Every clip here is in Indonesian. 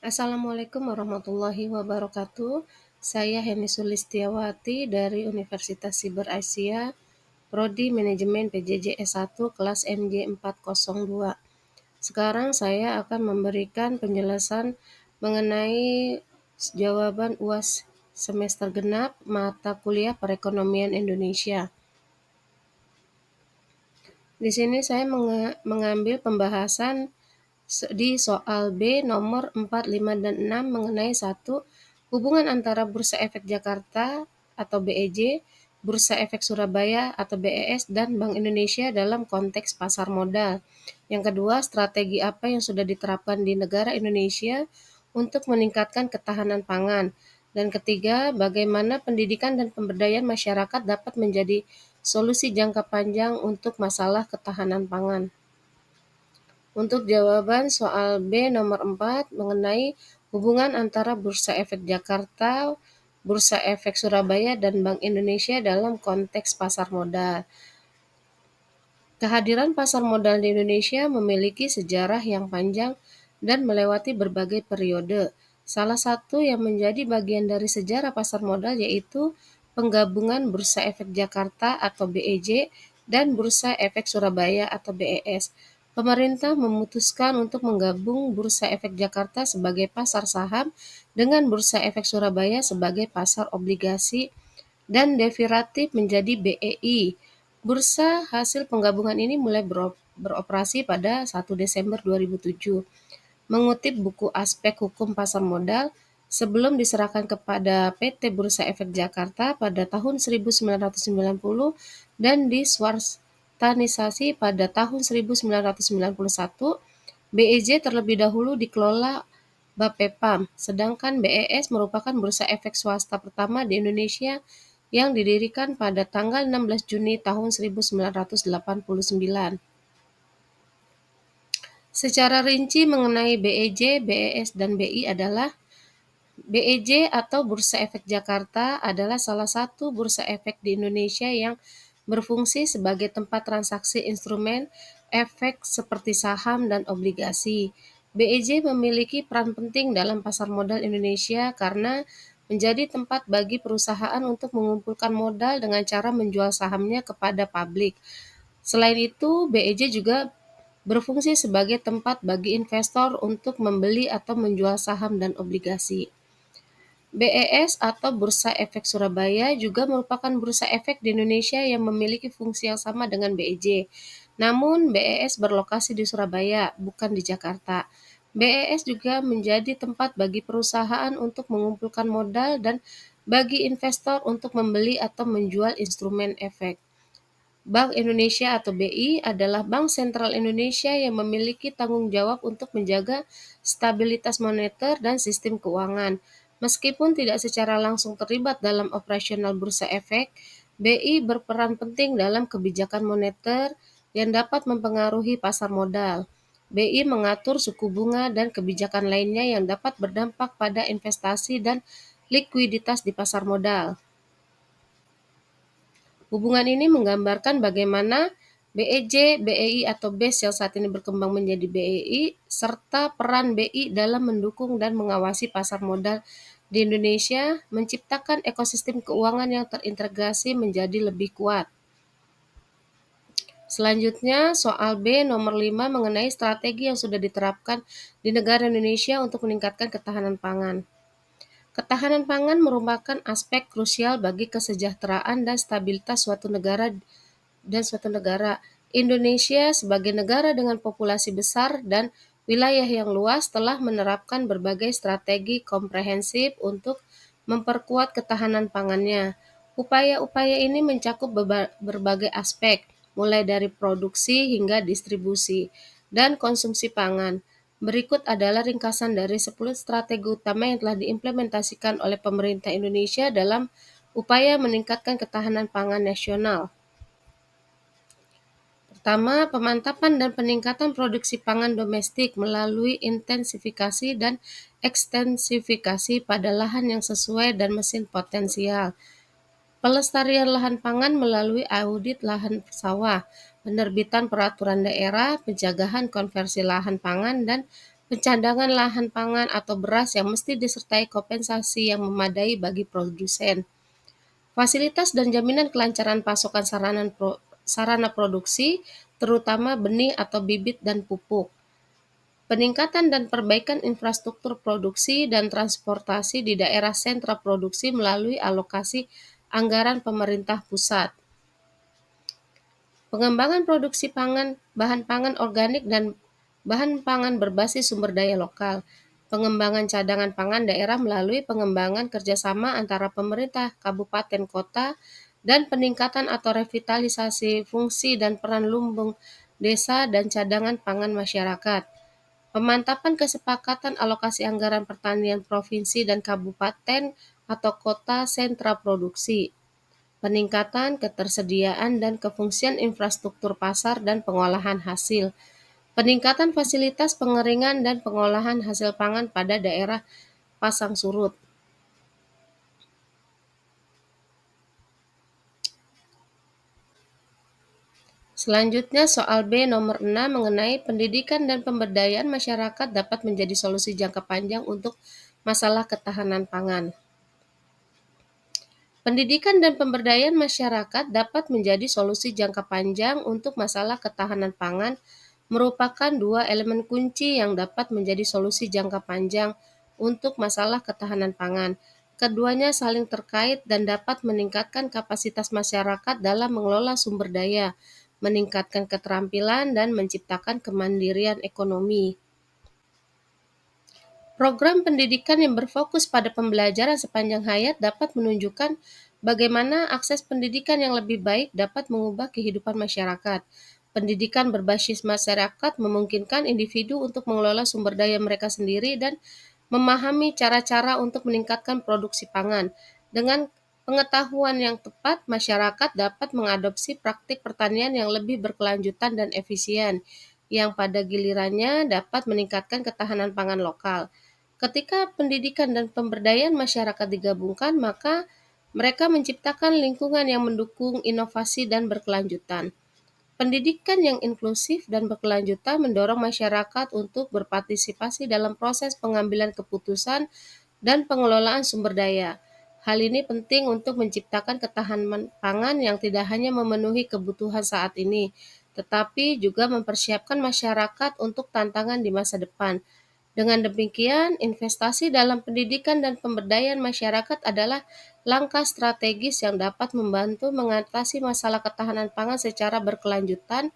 Assalamualaikum warahmatullahi wabarakatuh. Saya Heni Sulistiawati dari Universitas Siber Asia, Prodi Manajemen PJJ S1 kelas MJ 402. Sekarang saya akan memberikan penjelasan mengenai jawaban UAS semester genap mata kuliah Perekonomian Indonesia. Di sini saya mengambil pembahasan di soal B nomor 4, 5, dan 6 mengenai satu hubungan antara Bursa Efek Jakarta atau BEJ, Bursa Efek Surabaya atau BES, dan Bank Indonesia dalam konteks pasar modal. Yang kedua, strategi apa yang sudah diterapkan di negara Indonesia untuk meningkatkan ketahanan pangan. Dan ketiga, bagaimana pendidikan dan pemberdayaan masyarakat dapat menjadi solusi jangka panjang untuk masalah ketahanan pangan. Untuk jawaban soal B nomor 4 mengenai hubungan antara Bursa Efek Jakarta, Bursa Efek Surabaya, dan Bank Indonesia dalam konteks pasar modal. Kehadiran pasar modal di Indonesia memiliki sejarah yang panjang dan melewati berbagai periode. Salah satu yang menjadi bagian dari sejarah pasar modal yaitu penggabungan Bursa Efek Jakarta atau BEJ dan Bursa Efek Surabaya atau BES. Pemerintah memutuskan untuk menggabung Bursa Efek Jakarta sebagai pasar saham dengan Bursa Efek Surabaya sebagai pasar obligasi dan derivatif menjadi BEI. Bursa hasil penggabungan ini mulai beroperasi pada 1 Desember 2007. Mengutip buku Aspek Hukum Pasar Modal, sebelum diserahkan kepada PT Bursa Efek Jakarta pada tahun 1990 dan diswartanisasi pada tahun 1991, BEJ terlebih dahulu dikelola Bapepam, sedangkan BES merupakan bursa efek swasta pertama di Indonesia yang didirikan pada tanggal 16 Juni tahun 1989. Secara rinci mengenai BEJ, BES, dan BI adalah BEJ atau Bursa Efek Jakarta adalah salah satu bursa efek di Indonesia yang berfungsi sebagai tempat transaksi instrumen efek seperti saham dan obligasi. BEJ memiliki peran penting dalam pasar modal Indonesia karena menjadi tempat bagi perusahaan untuk mengumpulkan modal dengan cara menjual sahamnya kepada publik. Selain itu, BEJ juga berfungsi sebagai tempat bagi investor untuk membeli atau menjual saham dan obligasi. BES atau Bursa Efek Surabaya juga merupakan bursa efek di Indonesia yang memiliki fungsi yang sama dengan BEJ. Namun, BES berlokasi di Surabaya, bukan di Jakarta. BES juga menjadi tempat bagi perusahaan untuk mengumpulkan modal dan bagi investor untuk membeli atau menjual instrumen efek. Bank Indonesia atau BI adalah bank sentral Indonesia yang memiliki tanggung jawab untuk menjaga stabilitas moneter dan sistem keuangan. Meskipun tidak secara langsung terlibat dalam operasional bursa efek, BI berperan penting dalam kebijakan moneter yang dapat mempengaruhi pasar modal. BI mengatur suku bunga dan kebijakan lainnya yang dapat berdampak pada investasi dan likuiditas di pasar modal. Hubungan ini menggambarkan bagaimana BEJ, BEI atau BES yang saat ini berkembang menjadi BEI, serta peran BI dalam mendukung dan mengawasi pasar modal di Indonesia, menciptakan ekosistem keuangan yang terintegrasi menjadi lebih kuat. Selanjutnya, soal B nomor 5 mengenai strategi yang sudah diterapkan di negara Indonesia untuk meningkatkan ketahanan pangan. Ketahanan pangan merupakan aspek krusial bagi kesejahteraan dan stabilitas suatu negara. Indonesia sebagai negara dengan populasi besar dan wilayah yang luas telah menerapkan berbagai strategi komprehensif untuk memperkuat ketahanan pangannya. Upaya-upaya ini mencakup berbagai aspek, mulai dari produksi hingga distribusi dan konsumsi pangan. Berikut adalah ringkasan dari 10 strategi utama yang telah diimplementasikan oleh pemerintah Indonesia dalam upaya meningkatkan ketahanan pangan nasional. Pertama, pemantapan dan peningkatan produksi pangan domestik melalui intensifikasi dan ekstensifikasi pada lahan yang sesuai dan mesin potensial. Pelestarian lahan pangan melalui audit lahan sawah, penerbitan peraturan daerah, pencegahan konversi lahan pangan, dan pencadangan lahan pangan atau beras yang mesti disertai kompensasi yang memadai bagi produsen, fasilitas dan jaminan kelancaran pasokan sarana produksi, terutama benih atau bibit dan pupuk, peningkatan dan perbaikan infrastruktur produksi dan transportasi di daerah sentra produksi melalui alokasi anggaran pemerintah pusat. Pengembangan produksi bahan pangan organik dan bahan pangan berbasis sumber daya lokal. Pengembangan cadangan pangan daerah melalui pengembangan kerjasama antara pemerintah, kabupaten, kota, dan peningkatan atau revitalisasi fungsi dan peran lumbung desa dan cadangan pangan masyarakat. Pemantapan kesepakatan alokasi anggaran pertanian provinsi dan kabupaten atau kota sentra produksi. Peningkatan ketersediaan dan kefungsian infrastruktur pasar dan pengolahan hasil. Peningkatan fasilitas pengeringan dan pengolahan hasil pangan pada daerah pasang surut. Selanjutnya soal B nomor 6 mengenai pendidikan dan pemberdayaan masyarakat dapat menjadi solusi jangka panjang untuk masalah ketahanan pangan. Pendidikan dan pemberdayaan masyarakat dapat menjadi solusi jangka panjang untuk masalah ketahanan pangan, merupakan dua elemen kunci yang dapat menjadi solusi jangka panjang untuk masalah ketahanan pangan. Keduanya saling terkait dan dapat meningkatkan kapasitas masyarakat dalam mengelola sumber daya, meningkatkan keterampilan, dan menciptakan kemandirian ekonomi. Program pendidikan yang berfokus pada pembelajaran sepanjang hayat dapat menunjukkan bagaimana akses pendidikan yang lebih baik dapat mengubah kehidupan masyarakat. Pendidikan berbasis masyarakat memungkinkan individu untuk mengelola sumber daya mereka sendiri dan memahami cara-cara untuk meningkatkan produksi pangan. Dengan pengetahuan yang tepat, masyarakat dapat mengadopsi praktik pertanian yang lebih berkelanjutan dan efisien, yang pada gilirannya dapat meningkatkan ketahanan pangan lokal. Ketika pendidikan dan pemberdayaan masyarakat digabungkan, maka mereka menciptakan lingkungan yang mendukung inovasi dan berkelanjutan. Pendidikan yang inklusif dan berkelanjutan mendorong masyarakat untuk berpartisipasi dalam proses pengambilan keputusan dan pengelolaan sumber daya. Hal ini penting untuk menciptakan ketahanan pangan yang tidak hanya memenuhi kebutuhan saat ini, tetapi juga mempersiapkan masyarakat untuk tantangan di masa depan. Dengan demikian, investasi dalam pendidikan dan pemberdayaan masyarakat adalah langkah strategis yang dapat membantu mengatasi masalah ketahanan pangan secara berkelanjutan,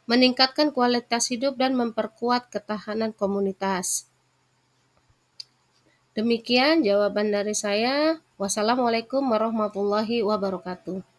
meningkatkan kualitas hidup, dan memperkuat ketahanan komunitas. Demikian jawaban dari saya. Wassalamualaikum warahmatullahi wabarakatuh.